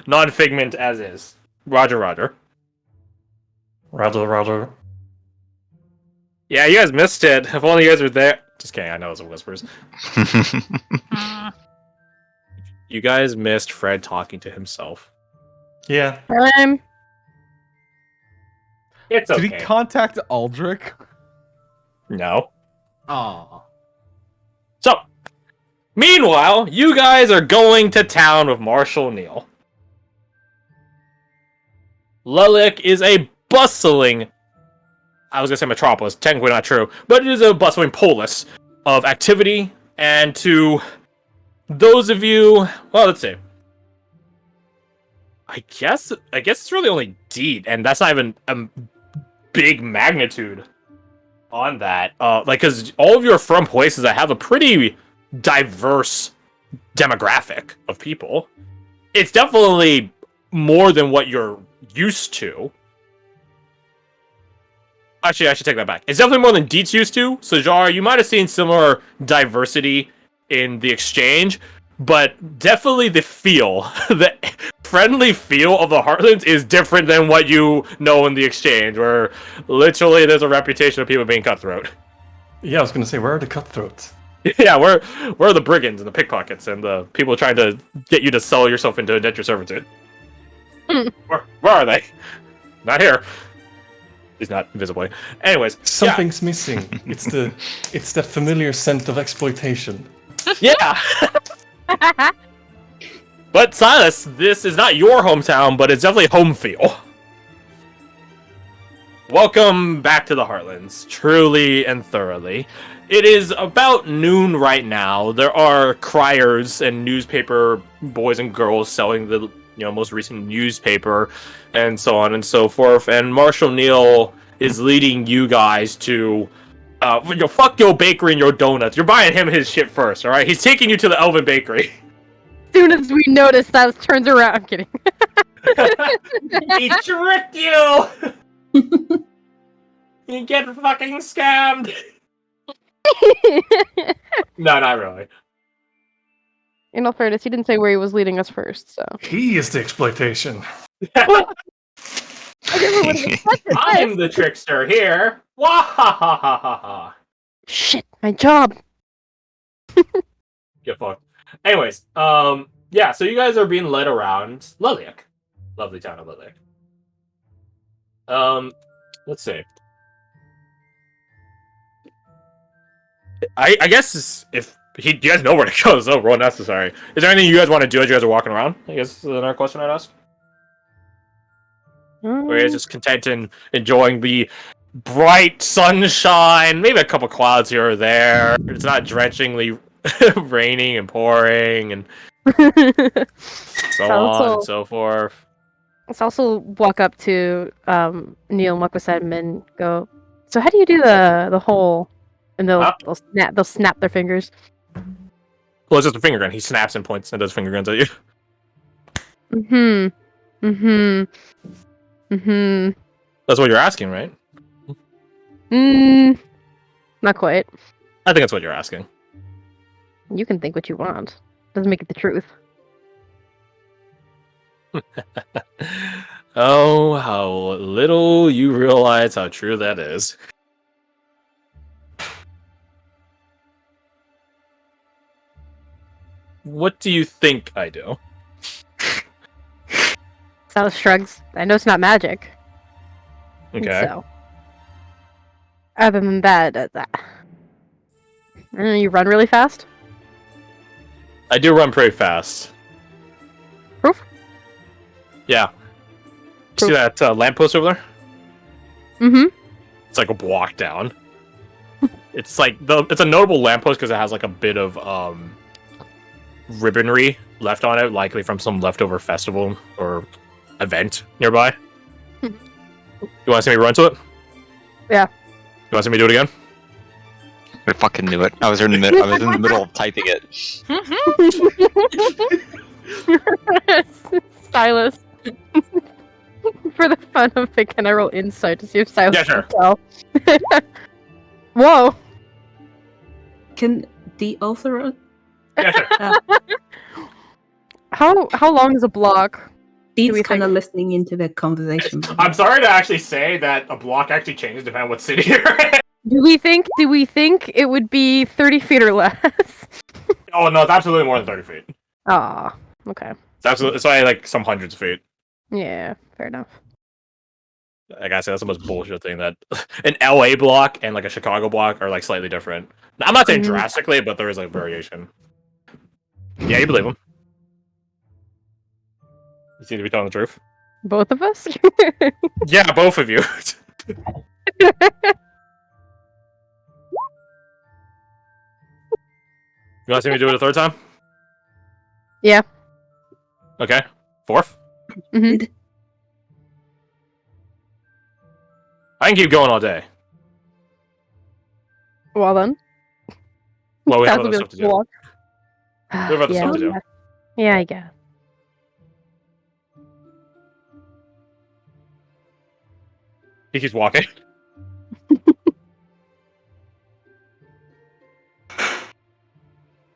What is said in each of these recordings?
non-figment as is. Roger, Roger. Roger. Yeah, you guys missed it. If only you guys were there. Just kidding, I know it's whispers. You guys missed Fred talking to himself. Yeah. It's okay. Did he contact Aldrich? No. Aw. So, meanwhile, you guys are going to town with Marshall Neal. Lulic is a bustling, I was going to say metropolis, technically not true, but it is a bustling polis of activity, and to those of you, well, let's see. I guess it's really only Deet, and that's not even a big magnitude on that. Because all of you are from places that have a pretty diverse demographic of people. It's definitely more than what you're used to. Actually, I should take that back. It's definitely more than Deet's used to. So, Jar, you might have seen similar diversity in the exchange, but definitely the feel, the friendly feel of the Heartlands is different than what you know in the exchange, where literally there's a reputation of people being cutthroat. Yeah, I was gonna say, where are the cutthroats? Yeah, where are the brigands and the pickpockets and the people trying to get you to sell yourself into indentured servitude? Where are they? Not here. He's not visibly. Anyways, something's missing. It's that familiar scent of exploitation. Yeah. But Silas, this is not your hometown, but it's definitely home feel. Welcome back to the Heartlands, truly and thoroughly. It is about noon right now. There are criers and newspaper boys and girls selling the most recent newspaper, and so on and so forth. And Marshall Neal is leading you guys to fuck your bakery and your donuts. You're buying him his shit first, all right? He's taking you to the Elven Bakery. As soon as we notice, Silas turns around. I'm kidding. He tricked you. You get fucking scammed. No, not really. In all fairness, he didn't say where he was leading us first, so. He is the exploitation. I'm the trickster here. Wahahaha. Shit, my job. Get fucked. Anyways, yeah, so you guys are being led around Lulic. Lovely town of Lulic. Let's see. I guess if you guys know where to go, there's no roll necessary. Is there anything you guys want to do as you guys are walking around? I guess is another question I'd ask. Or are you just content in enjoying the bright sunshine, maybe a couple clouds here or there. It's not drenchingly raining and pouring and so on and so forth. Let's also walk up to Neil and walk beside him and go, so how do you do the hole? And they'll snap their fingers. Well, it's just a finger gun. He snaps and points and does finger guns at you. That's what you're asking, right? Not quite. I think that's what you're asking. You can think what you want. Doesn't make it the truth. Oh, how little you realize how true that is. What do you think I do? Silas shrugs. I know it's not magic. Okay. So, other than that, you run really fast? I do run pretty fast. Proof? Yeah. See that lamppost over there? Mm-hmm. It's like a block down. It's like it's a notable lamppost because it has like a bit of ribbonry left on it, likely from some leftover festival or event nearby. You want to see me run to it? Yeah. You want to see me do it again? I fucking knew it. I was in the middle of typing it. Silas. For the fun of it, can I roll insight to see if Silas can tell? Whoa. Can the author... Yeah, sure. How long is a block? Deed's we kind of think- listening into the conversation. I'm sorry to actually say that a block actually changes depending on what city you're in. Do we think it would be 30 feet or less? Oh no, it's absolutely more than 30 feet. Ah, okay. It's probably like some hundreds of feet. Yeah, fair enough. Like I said, that's the most bullshit thing that an LA block and like a Chicago block are like slightly different. I'm not saying drastically, but there is like variation. Yeah, you believe him. You seem to be telling the truth. Both of us? Yeah, both of you. You want to see me do it a third time? Yeah. Okay. Fourth? Mhm. I can keep going all day. Well then. Well, we have That's other a stuff to bit do. block. We have other yeah, stuff to do. Yeah, I guess. He keeps walking.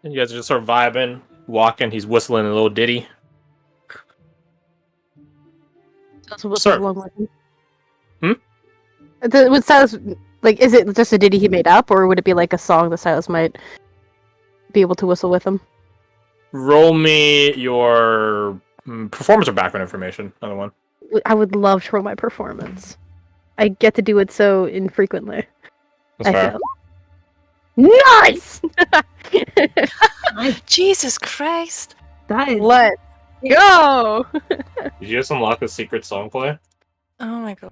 And you guys are just sort of vibing, walking. He's whistling a little ditty. That's what's Sir. along with him. Hmm? Would Silas like? Is it just a ditty he made up, or would it be like a song that Silas might be able to whistle with him? Roll me your performance or background information. Another one. I would love to roll my performance. I get to do it so infrequently. That's I fair. feel. Nice. Jesus Christ. That is Let's go. Did you just unlock the secret song play? Oh my god.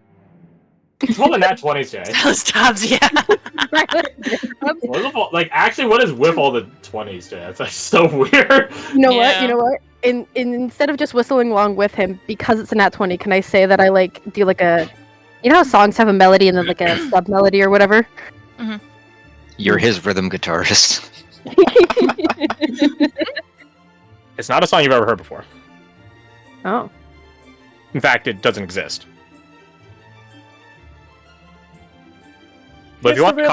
Roll the nat 20s, Jay. Those tabs, yeah. Like, actually, what is with all the 20s, Jay? That's like so weird. You know what? Yeah. You know what? Instead of just whistling along with him, because it's a nat 20, can I say that I like do like a, you know how songs have a melody and then like a sub melody or whatever? You're his rhythm guitarist. It's not a song you've ever heard before. Oh. In fact, it doesn't exist. But if you want, if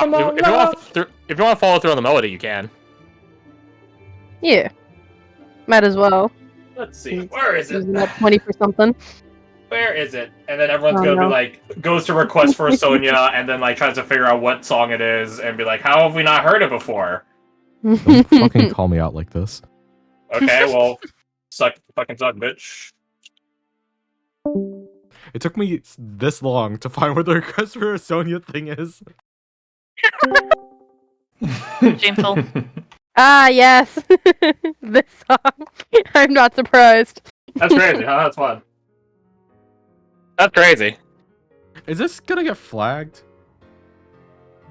you want to follow through on the melody, you can. Yeah. Might as well. Let's see. Where is it? Using that 20 for something. Where is it? And then everyone's Oh, gonna no. be like, goes to request for Sonia, and then like tries to figure out what song it is, and be like, how have we not heard it before? Don't fucking call me out like this. Okay, well, fucking suck, bitch. It took me this long to find where the request for a Sonya thing is. Shameful. Ah, yes. This song. I'm not surprised. That's crazy, huh? That's fun. That's crazy. Is this gonna get flagged?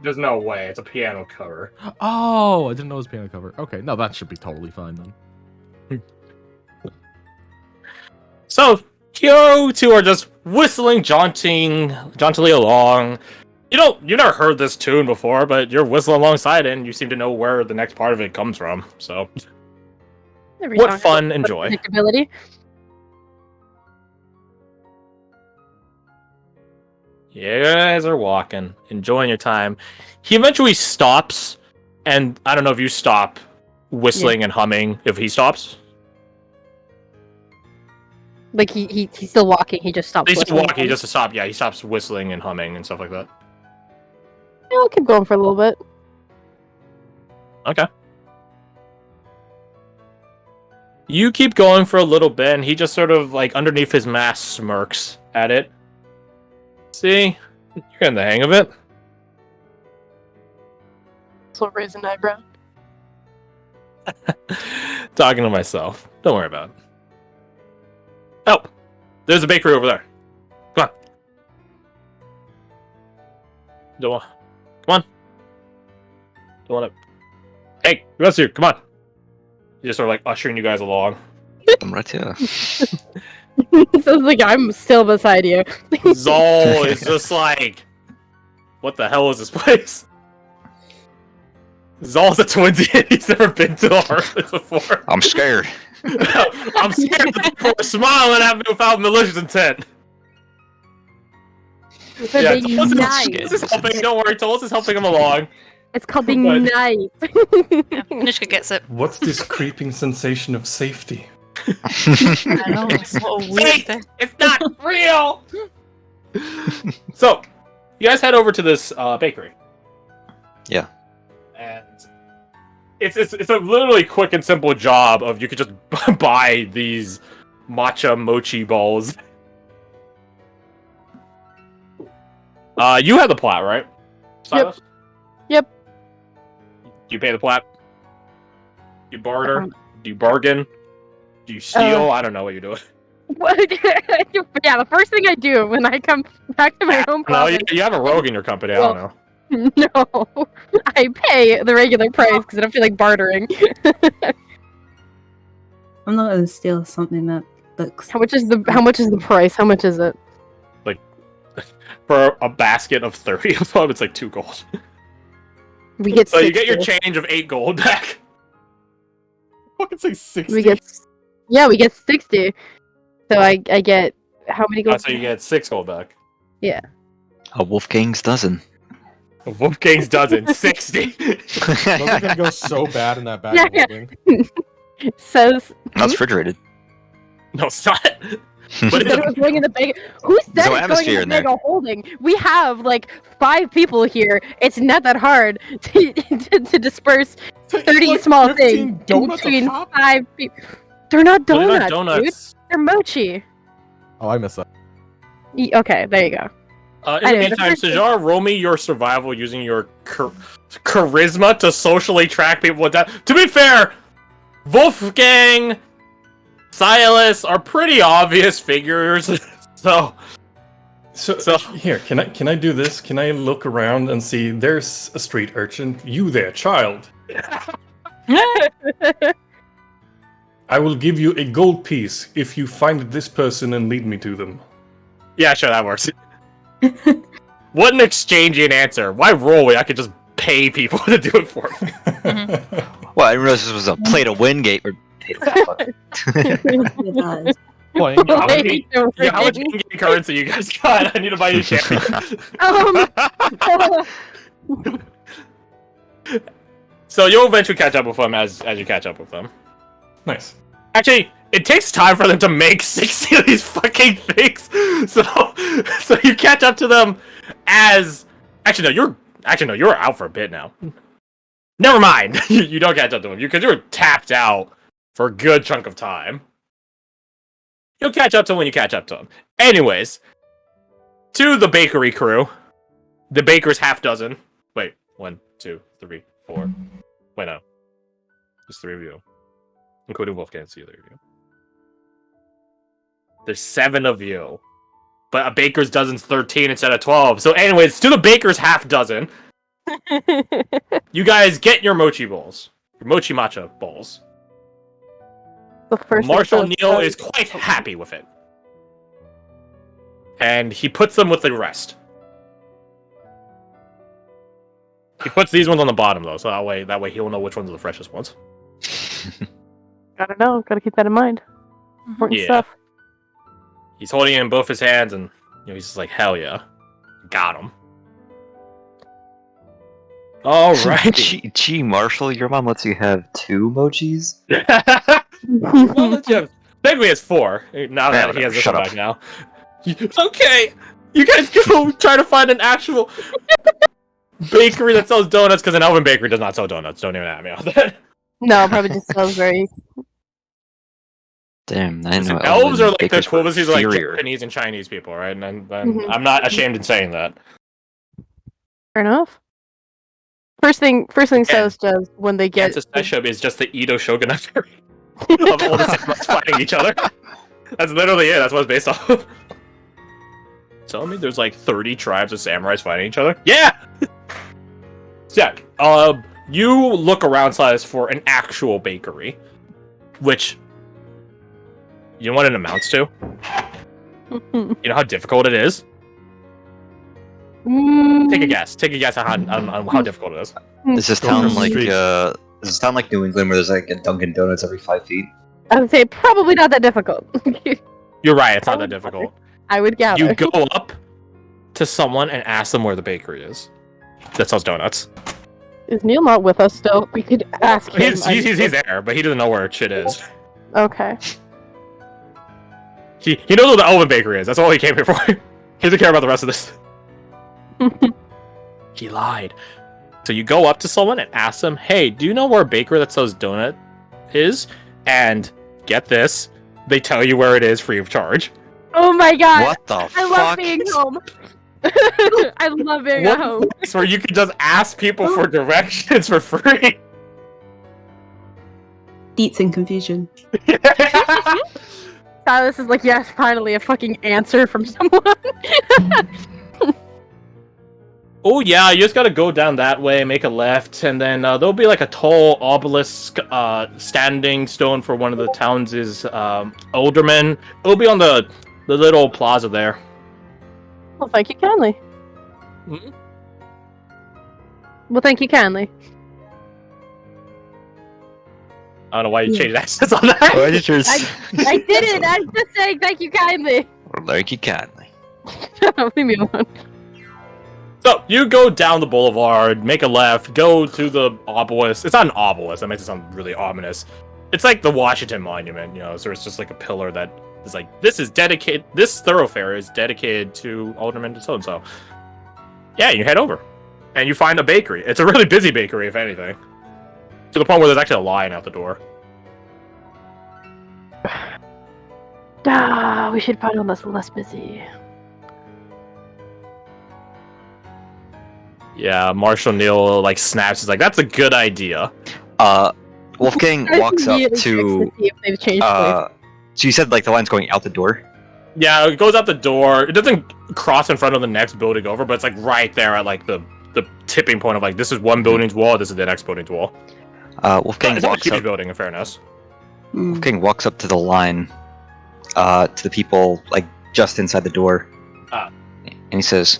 There's no way. It's a piano cover. Oh, I didn't know it was piano cover. Okay, no, that should be totally fine then. So, you two are just whistling, jauntily along. You've never heard this tune before, but you're whistling alongside it, and you seem to know where the next part of it comes from. So, Every what song has fun a and bit of joy. predictability. You guys are walking, enjoying your time. He eventually stops, and I don't know if you stop whistling and humming if he stops. Like he's still walking. He just stopped. He's still whistling. walking, he just stops. Yeah, he stops whistling and humming and stuff like that. Yeah, I'll keep going for a little bit. Okay. You keep going for a little bit, and he just sort of, like, underneath his mask smirks at it. See? You're getting the hang of it. So raise an eyebrow. Talking to myself. Don't worry about it. Oh! There's a bakery over there. Come on. Don't want... Come on. Don't want to... Hey! Who else here? Come on! He's just sort of, like, ushering you guys along. I'm right here. Sounds like I'm still beside you. Zol is just like, what the hell is this place? Zol's a twinsy and he's never been to the Heartless before. I'm scared. I'm scared that people are smiling at me without malicious intent. So Yeah, being Tolos nice. is helping. Don't worry, Tolos is helping him along. It's called being But- nice. Nishka gets it. What's this creeping sensation of safety? I know. What a weird Wait, thing. it's not real. So, you guys head over to this bakery. Yeah. And it's a literally quick and simple job of you could just buy these matcha mochi balls. You have the plat, right? Silas? Yep. Do you pay the plat? Do you barter? Do you bargain? Do you steal? I don't know what you're doing. What? Yeah, the first thing I do when I come back to my home No, province. you have a rogue in your company. I don't know. No, I pay the regular price because I don't feel like bartering. I'm not gonna steal something that looks. How much is the price? How much is it? For a basket of 30 of them, it's like 2 gold. We get So 60. you get your change of 8 gold back. Fucking say 60. We get 60. So I get how many gold? So you get 6 gold back. Yeah. A Wolfgang's dozen. Wolfgang's dozen, 60. Those are gonna go so bad in that bag of Yeah. holding. Says That's refrigerated. No, it's not. But that it's it was going in the bag. Who said There's no it's going atmosphere in in the bag there. of holding? We have like 5 people here. It's not that hard to disperse 30 Like small 15 things donuts a between pop? 5 people. They're not Well, they're donuts, not dude. donuts. They're mochi. Oh, I missed that. Okay, there you go. In the Anyway, the meantime, first thing- Sajar, roll me your survival using your charisma to socially track people with that. To be fair, Wolfgang, Silas are pretty obvious figures. So So here, can I do this? Can I look around and see? There's a street urchin. You there, child? I will give you a gold piece if you find this person and lead me to them. yeah, sure, that works. What an exchanging answer. Why roll it? I could just pay people to do it for me. Well, I didn't realize this was a play to win game. Or It does. Playing How much- Wait, Yeah, how much in-game currency you guys got? I need to buy you a champion. So you'll eventually catch up with them as you catch up with them. Nice. Actually, it takes time for them to make 60 of these fucking things. So you catch up to them as actually no, you're out for a bit now. Never mind. You don't catch up to them because you were tapped out for a good chunk of time. You'll catch up to them when you catch up to them. Anyways, to the bakery crew, the baker's half dozen. Wait, 1, 2, 3, 4. Wait, no, there's 3 of you, including Wolfgang. See 3 of you. There's 7 of you, but a baker's dozen's 13 instead of 12. So, anyways, to the baker's half dozen, you guys get your mochi bowls, your mochi matcha bowls. The first Marshal thing Neil says- is quite happy with it, and he puts them with the rest. He puts these ones on the bottom though, so that way he'll know which ones are the freshest ones. Gotta know. Gotta keep that in mind. Important Yeah. stuff. He's holding it in both his hands, and he's just like, "Hell yeah, got him." All right. Gee, Marshall, your mom lets you have 2 mochis? Well, let's have. Technically, it's 4. Now that he whatever, has this shut one up. back now. Okay, you guys go try to find an actual bakery that sells donuts, because an Elven bakery does not sell donuts. Don't even at me on that. No, probably just sounds very. Damn, I know. Elves are like the bakers were equivalencies of like inferior. Japanese and Chinese people, right? And Mhm. I'm not ashamed in saying that. Fair enough. First thing says does when they get. Kansas Sesshub is just the Edo shogunate of all the samurais fighting each other. That's literally it. That's what it's based off of. Tell me there's like 30 tribes of samurais fighting each other? Yeah! So, yeah, you look around, Silas, for an actual bakery, which, you know what it amounts to? You know how difficult it is? Take a guess. Take a guess on how difficult it is. Does this Go town across the like street. does this town like New England where there's like a Dunkin' Donuts every 5 feet? I would say probably not that difficult. You're right, it's not that difficult. I would gather. You go up to someone and ask them where the bakery is that sells donuts. Is Neil not with us still? We could ask him. He's there, but he doesn't know where shit is. Okay. He knows what the Elven Bakery is. That's all he came here for. He doesn't care about the rest of this. He lied. So you go up to someone and ask them, hey, do you know where a bakery that sells donut is? And get this, they tell you where it is free of charge. Oh my god! What the I fuck? love being home. I love being at home. Place where you can just ask people for directions for free. Deets in confusion. Silas is like, yes, finally a fucking answer from someone. Oh yeah, you just gotta go down that way, make a left, and then there'll be like a tall obelisk standing stone for one of the town's aldermen. It'll be on the little plaza there. Well, thank you kindly. Mhm. Well, thank you kindly. I don't know why you changed accents on that. Why did you I didn't. I'm just saying thank you kindly. like you kindly? Leave me alone. So you go down the boulevard, make a left, go to the obelisk. It's not an obelisk. That makes it sound really ominous. It's like the Washington Monument, so it's just like a pillar that is like, this is dedicated. This thoroughfare is dedicated to Alderman so and so. Yeah, you head over, and you find a bakery. It's a really busy bakery, if anything, to the point where there's actually a line out the door. We should find one that's less busy. Yeah, Marshall Neal like snaps. He's like, "That's a good idea." Wolfgang walks up to. See if they've changed places. So you said like the line's going out the door. Yeah, it goes out the door. It doesn't cross in front of the next building over, but it's like right there at like the tipping point of like, this is one building's wall, this is the next building's wall. Wolfgang It's not a walks huge up. building, in fairness. Wolfgang walks up to the line, to the people like just inside the door, and he says,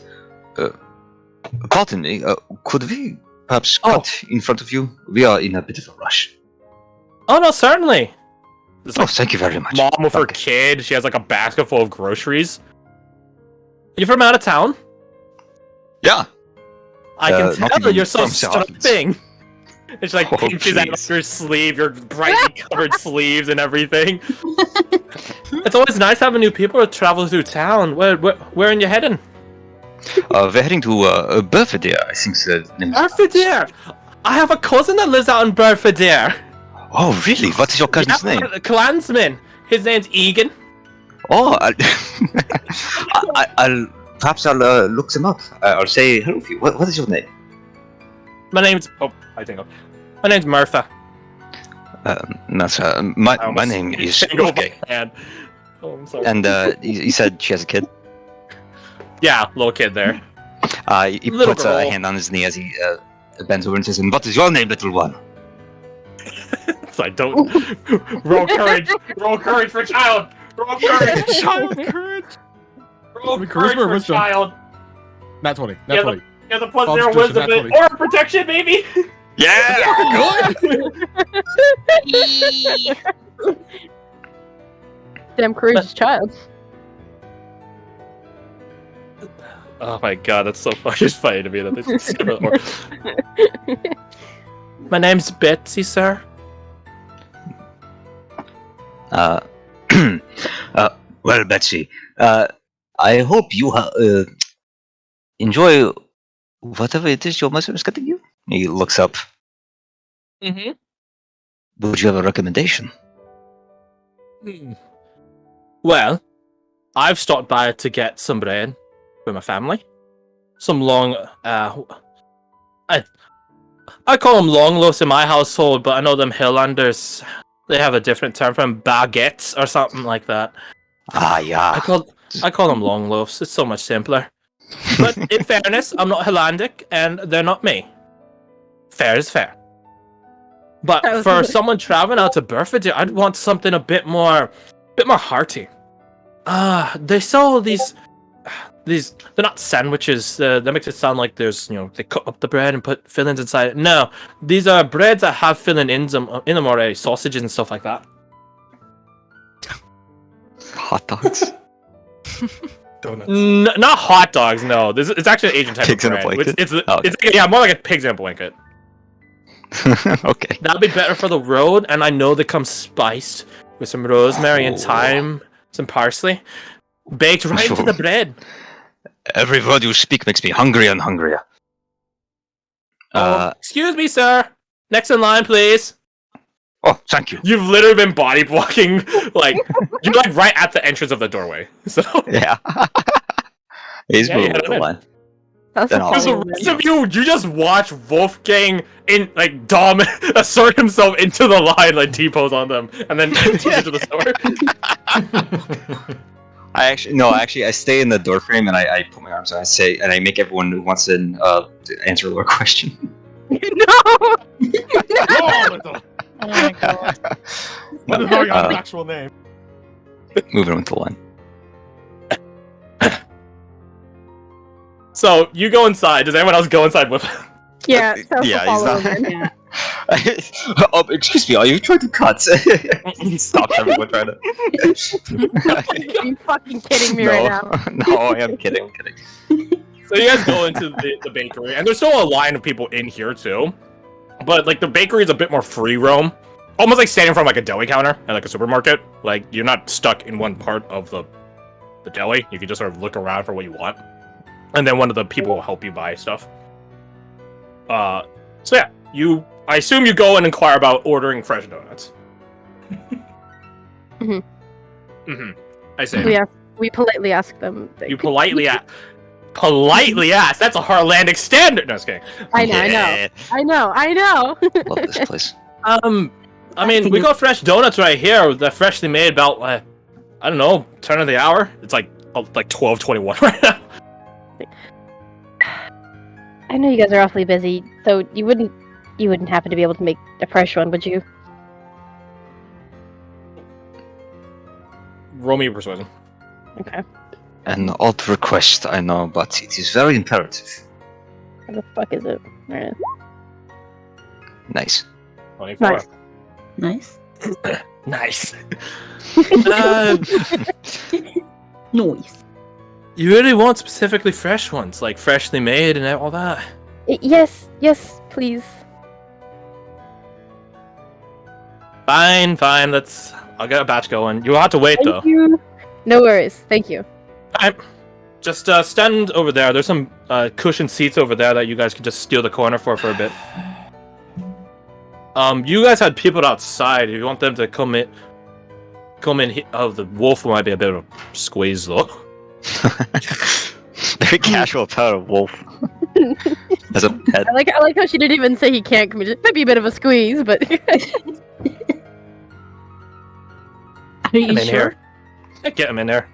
"Pardon me, could we perhaps cut in front of you? We are in a bit of a rush." Oh no, certainly. It's Oh, like thank you very much. mom with her Okay. kid. She has like a basket full of groceries. You from out of town? Yeah. I can not tell even you're so from Southampton. stuffing. And she like Oh, pinches out jeez. your sleeve, your brightly covered sleeves and everything. It's always nice having new people to travel through town. Where are you heading? We're heading to Belvedere, I think the name is. Belvedere! I have a cousin that lives out in Belvedere. Oh, really? What is your cousin's name? A clansman. His name's Egan. Oh, I'll perhaps I'll look them up. I'll say hello to you. What is your name? My name's... Oh, I think of... My name's Martha. My name is Wolfgang. Oh, I'm sorry. And you said she has a kid. Yeah, little kid there. He Little puts a girl. hand on his knee as he bends over and says, "And what is your name, little one?" It's like, don't... Roll courage. Roll courage for child. Roll courage. Child courage. Roll Charisma courage or for wisdom? child. Nat 20. Yeah, Nat 20. You have to plus Constitution, 0 wisdom nat in- 20. or protection, baby. Yeah. Damn courageous child. Oh my god, that's so fucking funny to me that this is super or... My name's Betsy, sir. Well, Betsy, I hope you enjoy whatever it is your mother is getting you. He looks up. Mm-hmm. Would you have a recommendation? Well, I've stopped by to get some bread for my family. Some long, I call them long loaves in my household, but I know them Highlanders, they have a different term for them, baguettes or something like that. Ah, yeah. I call them long loaves. It's so much simpler. But in fairness, I'm not Highlandic, and they're not me. Fair is fair. But That was for good. someone traveling out to Burford, I'd want something a bit more hearty. They sell these. They're not sandwiches. That makes it sound like there's, they cut up the bread and put fillings inside it. No, these are breads that have filling in them already, sausages and stuff like that. Hot dogs. Donuts. Not hot dogs. No, it's actually an Asian type Pigs of in a bread. blanket? It's Oh, okay. yeah, more like a pigs in a blanket. Okay. That'd be better for the road, and I know they come spiced with some rosemary and Oh. thyme. some parsley, baked right into the bread. Every word you speak makes me hungrier and hungrier. Excuse me, sir. Next in line, please. Oh, thank you. You've literally been body blocking, like you're like right at the entrance of the doorway. So Yeah. He's Yeah, moving yeah, with the I'm in. line. That's Then a I'll- because the follow rest then. of you just watch Wolfgang in like assert himself into the line, like T-pose on them, and then enter into the store. I stay in the door frame and I put my arms out. I say, and I make everyone who wants in to answer the question. No! Oh my god. What is Marion's Uh, actual name? Moving with the line. So you go inside. Does anyone else go inside with him? Yeah, so Yeah, he's follow not- then. Yeah. Excuse me, are you trying to cut? He stops everyone trying to. Are you fucking kidding me no, right now? no, I am kidding. I'm kidding. So you guys go into the bakery, and there's still a line of people in here too. But like the bakery is a bit more free roam, almost like standing from like a deli counter at like a supermarket. Like you're not stuck in one part of the deli. You can just sort of look around for what you want, and then one of the people will help you buy stuff. So yeah, I assume you go and inquire about ordering fresh donuts. Mhm. I say. We politely ask them. You politely ask. Politely ask. That's a Harlandic standard. No, just kidding. I know. Yeah, Love love this place. I mean, we got fresh donuts right here. They're freshly made about, I don't know, turn of the hour. It's like 12:21 right now. I know you guys are awfully busy, so you wouldn't happen to be able to make a fresh one, would you? Roll me a persuasion. Okay. An odd request, I know, but it is very imperative. What the fuck is it? Alright. Nice. 24. Nice. Nice. Nice. Noise. You really want specifically fresh ones, like freshly made and all that? Yes, please. Fine. I'll get a batch going. You'll have to wait though. Thank you. No worries. Thank you. Alright. Just stand over there. There's some cushioned seats over there that you guys can just steal the corner for a bit. You guys had people outside. If you want them to come in. Oh, the wolf might be a bit of a squeeze though. Very casual about a wolf. As a pet. I like how she didn't even say he can't come in. It might be a bit of a squeeze, but Are you Get him in sure? here. Yeah, get him in there.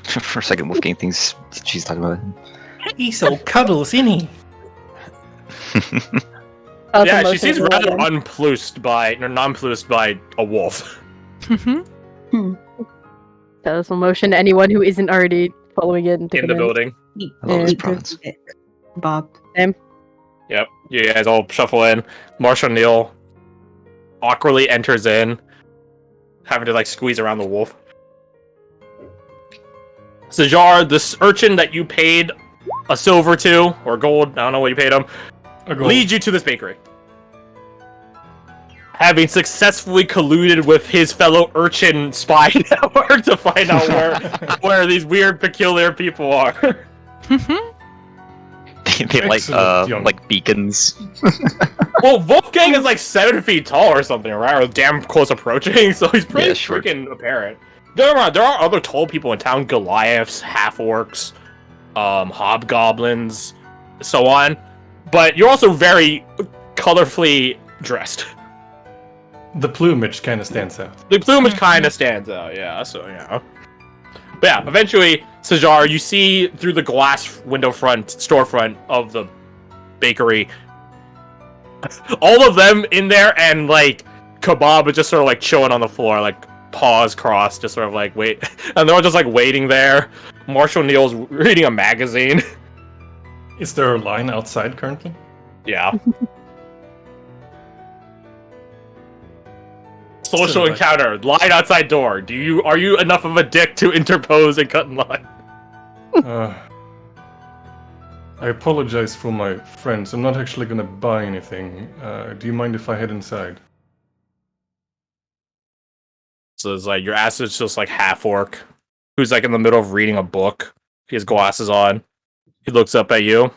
For a second, Wolfgang thinks she's talking about him. He's so cuddles, isn't he? Oh, Yeah, it's she seems emotional rather again. nonplussed by a wolf. That's emotion to anyone who isn't already following it and In the building. I love this Yeah. province. Bob. Yep. You guys all shuffle in. Marshall Neal awkwardly enters in, having to like squeeze around the wolf. Sajar, this urchin that you paid a silver to, or gold, I don't know what you paid him, leads you to this bakery. Having successfully colluded with his fellow urchin spy network to find out where these weird, peculiar people are. They Excellent, young. like beacons. Well, Wolfgang is like 7 feet tall or something, right? Or damn close approaching, so he's pretty Yeah, sure. freaking apparent. There are other tall people in town, Goliaths, half-orcs, hobgoblins, so on. But you're also very colorfully dressed. The plumage kind of stands out. The plumage kind of stands out, yeah, so, yeah. But yeah, eventually, Sajar, you see through the glass storefront of the bakery, all of them in there, and, like, Kebab is just sort of, like, chilling on the floor, like, paws crossed, just sort of, like, wait. And they're all just, like, waiting there. Marshall Neal's reading a magazine. Is there a line outside currently? Yeah. Social So, like- encounter, line outside door. Are you enough of a dick to interpose and cut in line? I apologize for my friends. I'm not actually gonna buy anything. Do you mind if I head inside? So it's like your ass is just like half orc, who's like in the middle of reading a book. He has glasses on. He looks up at you.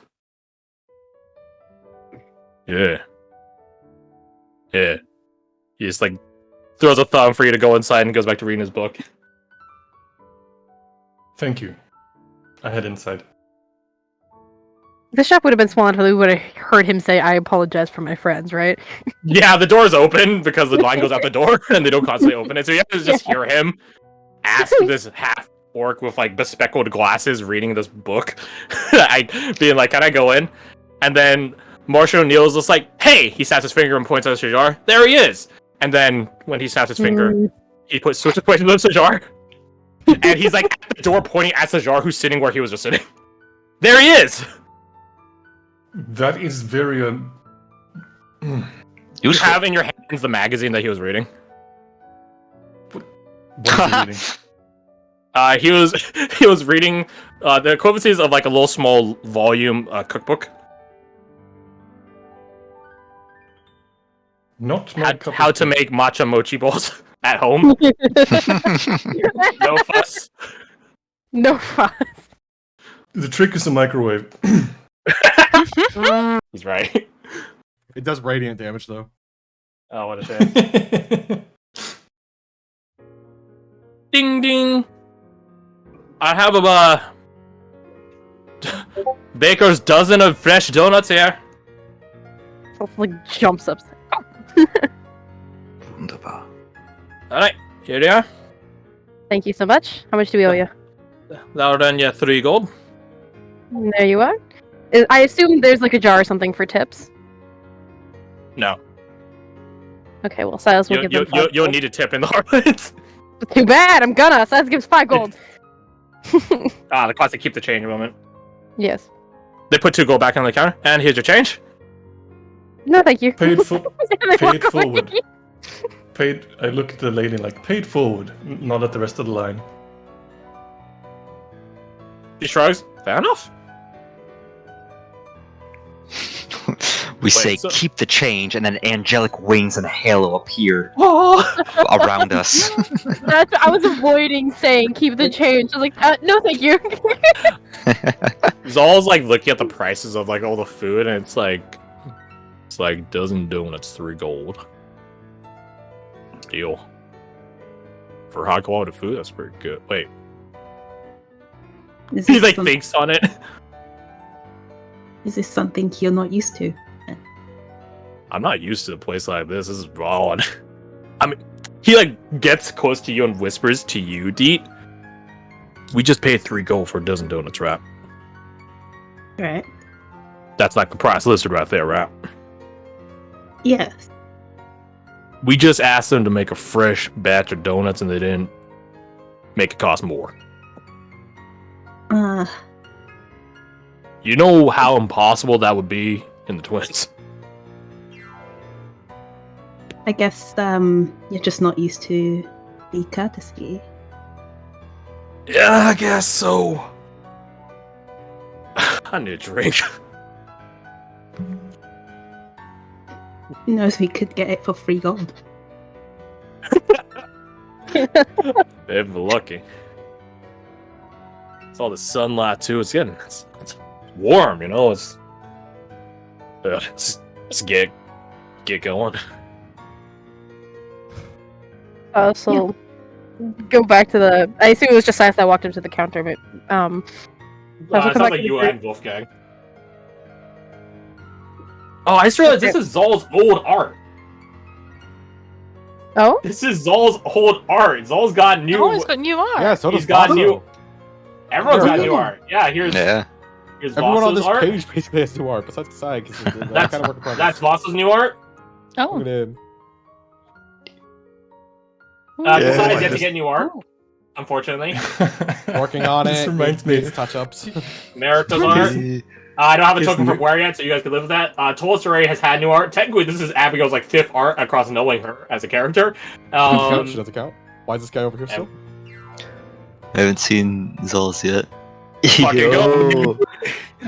Yeah. Yeah. He just like throws a thumb for you to go inside and goes back to reading his book. Thank you. I head inside. The shop would have been small enough that we would have heard him say, "I apologize for my friends," right? Yeah, the door's open because the line goes out the door and they don't constantly open it. So you have to just hear him ask this half orc with like bespeckled glasses reading this book. Being like, "Can I go in?" And then Marshall O'Neill's just like, "Hey!" He snaps his finger and points at Shajar. There he is! And then when he snaps his finger, he switches places with Shajar. And he's like at the door pointing at Shajar, who's sitting where he was just sitting. There he is! That is very You have in your hands the magazine that he was reading. What is he reading? He was reading the equivalencies of like a little small volume cookbook. Not my cup How of to tea. make matcha mochi balls at home. No fuss. No fuss. The trick is the microwave. He's right. It does radiant damage though. Oh, what a shame. Ding ding. I have a baker's dozen of fresh donuts here. So like jumps up. Wunderbar. Alright, here they are. Thank you so much. How much do we owe you? That'll run you 3 gold. There you are. I assume there's like a jar or something for tips. No. Okay, well, Silas will give them 5 You'll gold. need a tip in the Heartlands. Too bad, I'm gonna. Silas gives 5 gold. The classic keep the change moment. Yes. They put 2 gold back on the counter, and here's your change. No, thank you. Paid They paid walk away. forward. Paid. I look at the lady like paid forward, not at the rest of the line. She shrugs. Fair enough. We say, so- keep the change, and then angelic wings and a halo appear around us. That's I was avoiding saying keep the change. I was like, no, thank you. Zol's like looking at the prices of like all the food, and it's like dozen donuts 3 gold. Deal. For high quality food, that's pretty good. Wait, Is he this, like some- thinks on it. is this something you're not used to? I'm not used to a place like this. This is wrong. I mean, he like gets close to you and whispers to you, Deet. We just paid 3 gold for a dozen donuts, right? Right. That's like the price listed right there, right? Yes. We just asked them to make a fresh batch of donuts, and they didn't make it cost more. You know how impossible that would be in the Twins. I guess you're just not used to the courtesy. Yeah, I guess so. I need a drink. Who knows, we could get it for 3 gold. If we're lucky. It's all the sunlight too. It's warm, you know. Let's get going. So go back to the. I assume it was just Silas that walked up to the counter, but It come sounds back like to you the- and Wolfgang. Oh, I just realized this is Zol's old art. Oh, This is Zol's old art. Zol's got new. Oh, he's got new art. Yeah, so He's does got Basso. new- Everyone's got Yeah. new art. Yeah, here's Yeah. Everyone on Vasso's this art. page basically has new art, besides Kasai, because that's That's kind of work in progress. That's Vasso's new art. Oh. Look at him. Yeah. Besides, yet to get new art. Unfortunately, Working on This it. reminds me. Touch-ups. Merita's art. I don't have a His token new- from where yet, so you guys can live with that. Tolstoy has had new art. Technically, this is Abigail's like 5th art across knowing her as a character. She doesn't count. Why is this guy over here still? I haven't seen Zol's yet. Fucking go.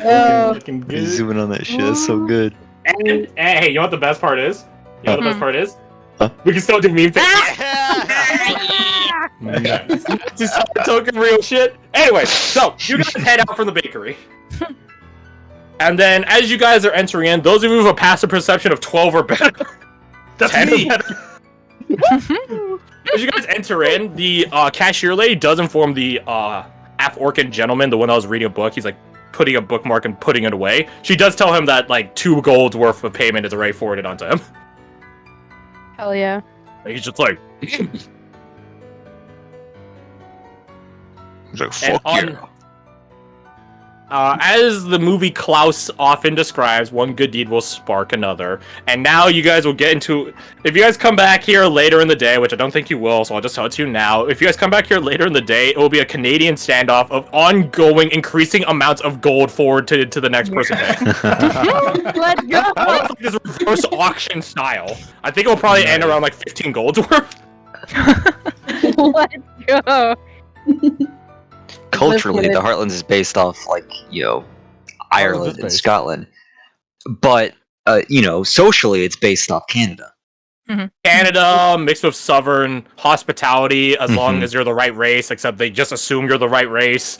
Yo, Looking he's good. zooming on that shit. That's so good. And hey, you know what the best part is? You know what the best part is? Huh? We can still do meme things. Nice. Just token real shit. Anyways, so you guys head out from the bakery. And then as you guys are entering in, those of you with a passive perception of 12 or better. That's 10 me. or better. As you guys enter in, the cashier lady does inform the half-orcan gentleman, the one that was reading a book. He's like putting a bookmark and putting it away. She does tell him that like 2 gold's worth of payment is already forwarded onto him. Hell yeah. And he's just like, He's like, And fuck on- yeah. as the movie Klaus often describes, one good deed will spark another. And now you guys will get into... If you guys come back here later in the day, which I don't think you will, so I'll just tell it to you now. If you guys come back here later in the day, it will be a Canadian standoff of ongoing, increasing amounts of gold forward to the next person. Let's go. It's like this reverse auction style. I think it'll probably end around like 15 gold's worth. Let's go. Culturally, Live the with Heartlands is based off, like, Ireland and based? Scotland. But, socially, it's based off Canada. Canada mixed with Southern hospitality, as long Mhm. as you're the right race, except they just assume you're the right race.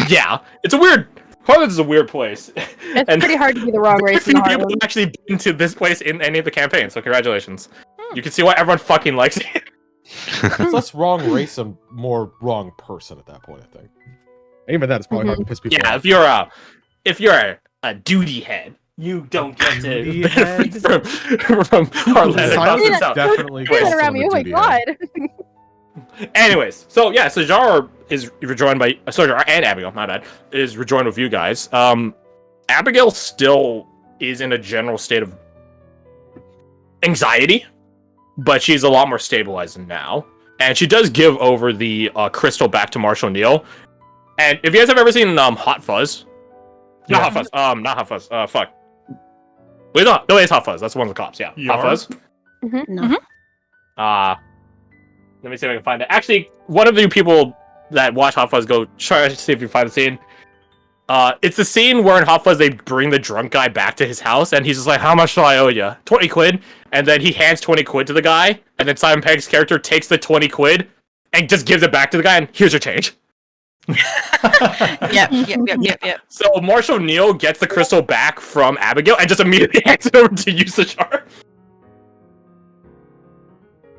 Yeah, it's a weird... Heartlands is a weird place. It's And pretty hard to be the wrong very race in few people Harlem. have actually been to this place in any of the campaigns, so congratulations. You can see why everyone fucking likes it. It's less wrong race and more wrong person at that point, I think. Even that is probably hard to piss people Yeah, off. if you're a duty head, you don't get to Duty benefit head? from Heartland across Silence itself. definitely Say that calls around him me. a Oh my duty head. god. Anyways, so yeah, so Jar is rejoined by Jar and Abigail, my bad, is rejoined with you guys. Abigail still is in a general state of anxiety, but she's a lot more stabilized now. And she does give over the crystal back to Marshall Neal. And if you guys have ever seen Hot Fuzz, Yeah. not Hot Fuzz, fuck. Wait, no, it's Hot Fuzz. That's one of the cops. Yeah, Yar? Hot Fuzz. No. Let me see if I can find it. Actually, one of you people that watch Hot Fuzz, go try to see if you find the scene. It's the scene where in Hot Fuzz they bring the drunk guy back to his house, and he's just like, "How much do I owe you? 20 quid." And then he hands 20 quid to the guy, and then Simon Pegg's character takes the 20 quid and just gives it back to the guy, and here's your change. Yep. So Marshall Neal gets the crystal back from Abigail and just immediately hands it over to Yusachar.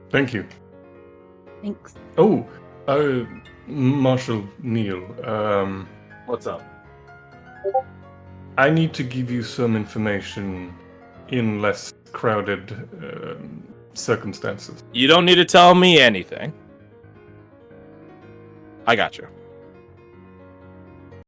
Thank you. Thanks. Oh, Marshall Neal. What's up? I need to give you some information in less crowded circumstances. You don't need to tell me anything. I got you.